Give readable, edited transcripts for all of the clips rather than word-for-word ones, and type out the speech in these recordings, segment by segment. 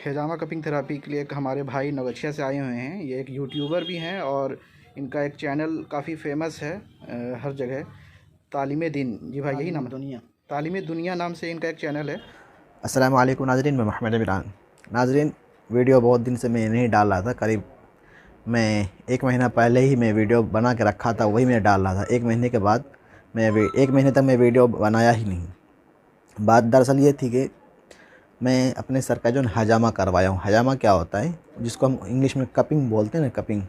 हैजामा cupping therapy के लिए एक हमारे भाई नवगछिया से आए हुए हैं। ये एक यूट्यूबर भी हैं और इनका एक चैनल काफ़ी फेमस है हर जगह। तालीम दिन, जी भाई यही नाम है? दुनिया तालीम दुनिया नाम से इनका एक चैनल है। अस्सलाम वालेकुम नाजरीन, मैं मोहम्मद इमरान। नाजरीन, वीडियो बहुत दिन से मैं नहीं डाल रहा था। करीब मैं 1 महीना पहले ही मैं वीडियो बना के रखा था, वही मैं डाल रहा था। 1 महीने के बाद मैं 1 महीने तक मैं वीडियो बनाया ही नहीं। बात दरअसल ये थी कि मैं अपने सर का जो हजामा करवाया हूँ। हजामा क्या होता है, जिसको हम इंग्लिश में कपिंग बोलते हैं ना। कपिंग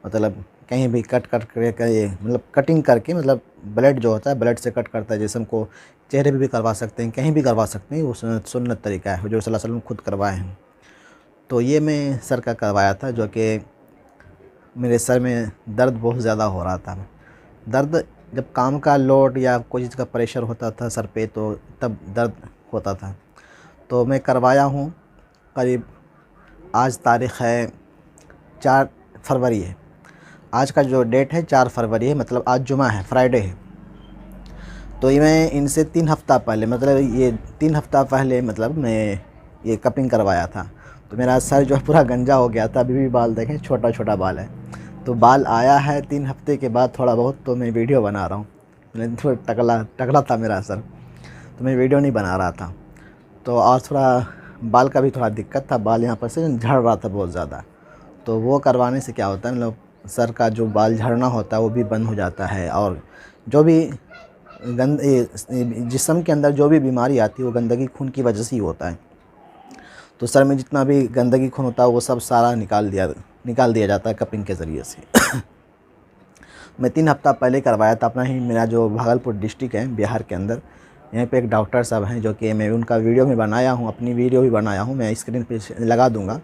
मतलब कहीं भी कट करके, मतलब कटिंग करके, मतलब ब्लड जो होता है ब्लड से कट करता है। जिस्म को चेहरे पे भी करवा सकते हैं, कहीं भी करवा सकते हैं। वो सुन्नत तरीका है जो सल्लल्लाहु अलैहि वसल्लम खुद करवाए हैं। तो ये मैं सर का करवाया था, जो कि मेरे सर में दर्द बहुत ज़्यादा हो रहा था। दर्द जब काम का लोड या कोई चीज़ का प्रेशर होता था सर पे, तो तब दर्द होता था। तो मैं करवाया हूँ। करीब आज तारीख़ है 4 फरवरी है। आज का जो डेट है 4 फरवरी है, मतलब आज जुमा है, फ्राइडे है। तो ये मैं इनसे 3 हफ़्ता पहले, मतलब ये 3 हफ़्ता पहले मतलब मैं ये कपिंग करवाया था। तो मेरा सर जो है पूरा गंजा हो गया था। अभी भी बाल देखें, छोटा छोटा बाल है। तो बाल आया है 3 हफ़्ते के बाद थोड़ा बहुत, तो मैं वीडियो बना रहा हूँ। मैंने थोड़ा टकला था मेरा सर, तो मैं वीडियो नहीं बना रहा था। तो और थोड़ा बाल का भी थोड़ा दिक्कत था, बाल यहाँ पर से झड़ रहा था बहुत ज़्यादा। तो वो करवाने से क्या होता है, मतलब सर का जो बाल झड़ना होता है वो भी बंद हो जाता है। और जो भी जिस्म के अंदर जो भी बीमारी आती है वो गंदगी खून की वजह से ही होता है। तो सर में जितना भी गंदगी खून होता है वो सब सारा निकाल दिया जाता है कपिंग के ज़रिए से। मैं 3 हफ़्ता पहले करवाया था। अपना ही मेरा जो भागलपुर डिस्ट्रिक्ट है बिहार के अंदर, यहाँ पे एक डॉक्टर साहब हैं, जो कि मैं उनका वीडियो में बनाया हूँ, अपनी वीडियो भी बनाया हूँ। मैं स्क्रीन पे लगा दूँगा।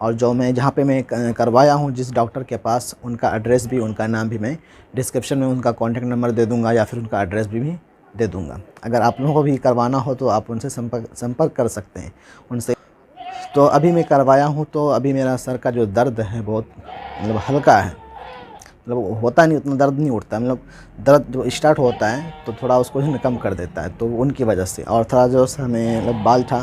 और जो मैं जहाँ पे मैं करवाया हूँ, जिस डॉक्टर के पास, उनका एड्रेस भी, उनका नाम भी मैं डिस्क्रिप्शन में उनका कॉन्टैक्ट नंबर दे दूँगा, या फिर उनका एड्रेस भी दे दूँगा। अगर आप लोगों को भी करवाना हो तो आप उनसे संपर्क कर सकते हैं उनसे। तो अभी मैं करवाया हूँ, तो अभी मेरा सर का जो दर्द है बहुत मतलब हल्का है। मतलब होता नहीं, उतना दर्द नहीं उठता। मतलब दर्द जो स्टार्ट होता है तो थोड़ा उसको ही कम कर देता है, तो उनकी वजह से। और थोड़ा जो हमें मतलब बाल था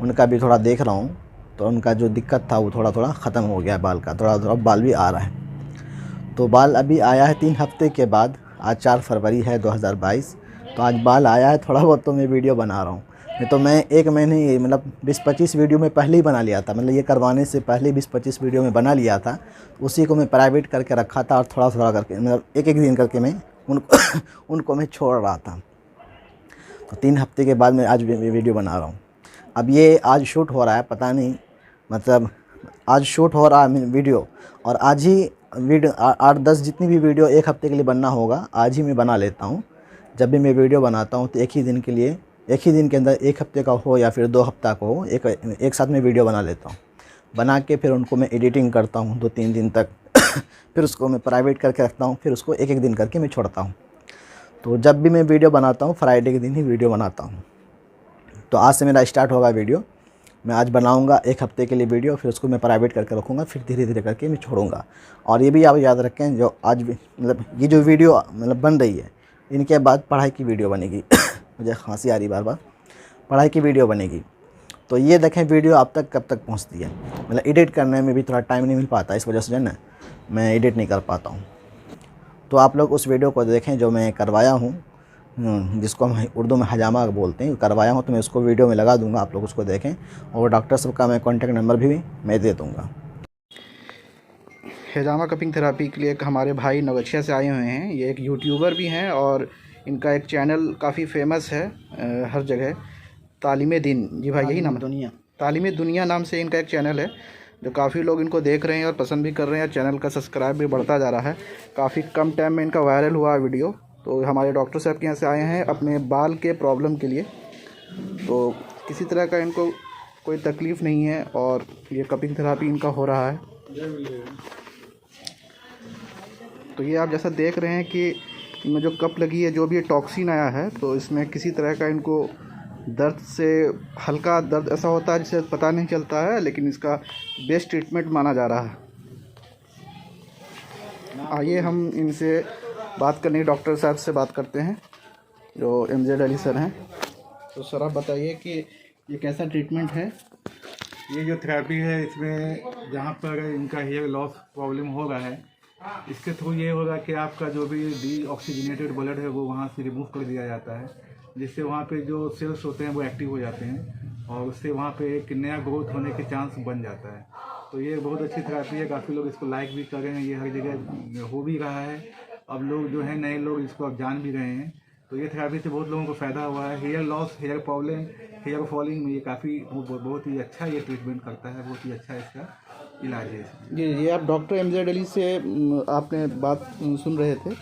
उनका भी थोड़ा देख रहा हूँ, तो उनका जो दिक्कत था वो थोड़ा थोड़ा ख़त्म हो गया बाल का। थोड़ा थोड़ा बाल भी आ रहा है। तो बाल अभी आया है 3 हफ़्ते के बाद। आज 4 फरवरी है 2022। तो आज बाल आया है थोड़ा बहुत, तो मैं वीडियो बना रहा हूँ। नहीं तो मैं 1 महीने मतलब 20-25 वीडियो में पहले ही बना लिया था। मतलब ये करवाने से पहले 20-25 वीडियो में बना लिया था। उसी को मैं प्राइवेट करके रखा था, और थोड़ा थोड़ा करके, मतलब एक दिन करके मैं उनको मैं छोड़ रहा था। तो 3 हफ़्ते के बाद मैं आज वीडियो बना रहा हूँ। अब ये आज शूट हो रहा है, पता नहीं, मतलब आज शूट हो रहा है वीडियो, और आज ही वीडियो 8-10 जितनी भी वीडियो 1 हफ़्ते के लिए बनना होगा आज ही मैं बना लेता हूँ। जब भी मैं वीडियो बनाता हूँ तो एक ही दिन के लिए, एक ही दिन के अंदर 1 हफ़्ते का हो या फिर 2 हफ़्ता का हो, एक साथ में वीडियो बना लेता हूँ। बना के फिर उनको मैं एडिटिंग करता हूँ 2-3 दिन तक। फिर उसको मैं प्राइवेट करके रखता हूँ, फिर उसको एक दिन करके मैं छोड़ता हूँ। तो जब भी मैं वीडियो बनाता हूँ फ्राइडे के दिन ही वीडियो बनाता हूँ। तो आज से मेरा स्टार्ट होगा वीडियो। मैं आज बनाऊंगा 1 हफ़्ते के लिए वीडियो, फिर उसको मैं प्राइवेट करके रखूँगा, फिर धीरे धीरे करके मैं छोड़ूंगा। और ये भी आप याद रखें, जो आज भी मतलब ये जो वीडियो मतलब बन रही है, इनके बाद पढ़ाई की वीडियो बनेगी। मुझे खांसी आ रही बार बार। पढ़ाई की वीडियो बनेगी। तो ये देखें वीडियो आप तक कब तक पहुँचती है। मतलब एडिट करने में भी थोड़ा टाइम नहीं मिल पाता, इस वजह से जो है ना मैं एडिट नहीं कर पाता हूँ। तो आप लोग उस वीडियो को देखें जो मैं करवाया हूँ, जिसको हम उर्दू में हजामा बोलते हैं, करवाया हूँ। तो मैं उसको वीडियो में लगा दूंगा, आप लोग उसको देखें। और डॉक्टर साहब का मैं कॉन्टैक्ट नंबर भी मैं दे दूंगा। हैजामा कपिंग थेरापी के लिए एक हमारे भाई नवगछिया से आए हुए हैं। ये एक यूट्यूबर भी हैं और इनका एक चैनल काफ़ी फेमस है हर जगह। तालीम दिन, जी भाई यही नाम है? दुनिया तालीम दुनिया नाम से इनका एक चैनल है, जो काफ़ी लोग इनको देख रहे हैं और पसंद भी कर रहे हैं। चैनल का सब्सक्राइब भी बढ़ता जा रहा है। काफ़ी कम टाइम में इनका वायरल हुआ वीडियो। तो हमारे डॉक्टर साहब के यहाँ से आए हैं अपने बाल के प्रॉब्लम के लिए। तो किसी तरह का इनको कोई तकलीफ़ नहीं है और ये कपिंग थेरापी इनका हो रहा है। तो ये आप जैसा देख रहे हैं कि इनमें जो कप लगी है, जो भी ये टॉक्सिन आया है, तो इसमें किसी तरह का इनको दर्द से, हल्का दर्द ऐसा होता है जिसे पता नहीं चलता है, लेकिन इसका बेस्ट ट्रीटमेंट माना जा रहा है। आइए हम इनसे बात करने, डॉक्टर साहब से बात करते हैं जो MZ अली सर हैं। तो सर आप बताइए कि ये कैसा ट्रीटमेंट है? ये जो थेरेपी है इसमें जहाँ पर इनका हेयर लॉस प्रॉब्लम हो रहा है, इसके थ्रू ये होगा कि आपका जो भी डीऑक्सीजनेटेड ब्लड है वो वहाँ से रिमूव कर दिया जाता है, जिससे वहाँ पे जो सेल्स होते हैं वो एक्टिव हो जाते हैं और उससे वहाँ पे एक नया ग्रोथ होने के चांस बन जाता है। तो ये बहुत अच्छी थेरेपी है, काफ़ी लोग इसको लाइक भी कर रहे हैं, ये हर जगह हो भी रहा है। अब लोग जो है नए लोग इसको अब जान भी रहे हैं, तो ये थेरेपी से बहुत लोगों को फ़ायदा हुआ है। Hair loss, hair problem, hair falling में ये काफ़ी बहुत ही अच्छा ये ट्रीटमेंट करता है, बहुत ही अच्छा इसका इलाज है। जी, ये आप डॉक्टर MZ अली से आपने बात सुन रहे थे।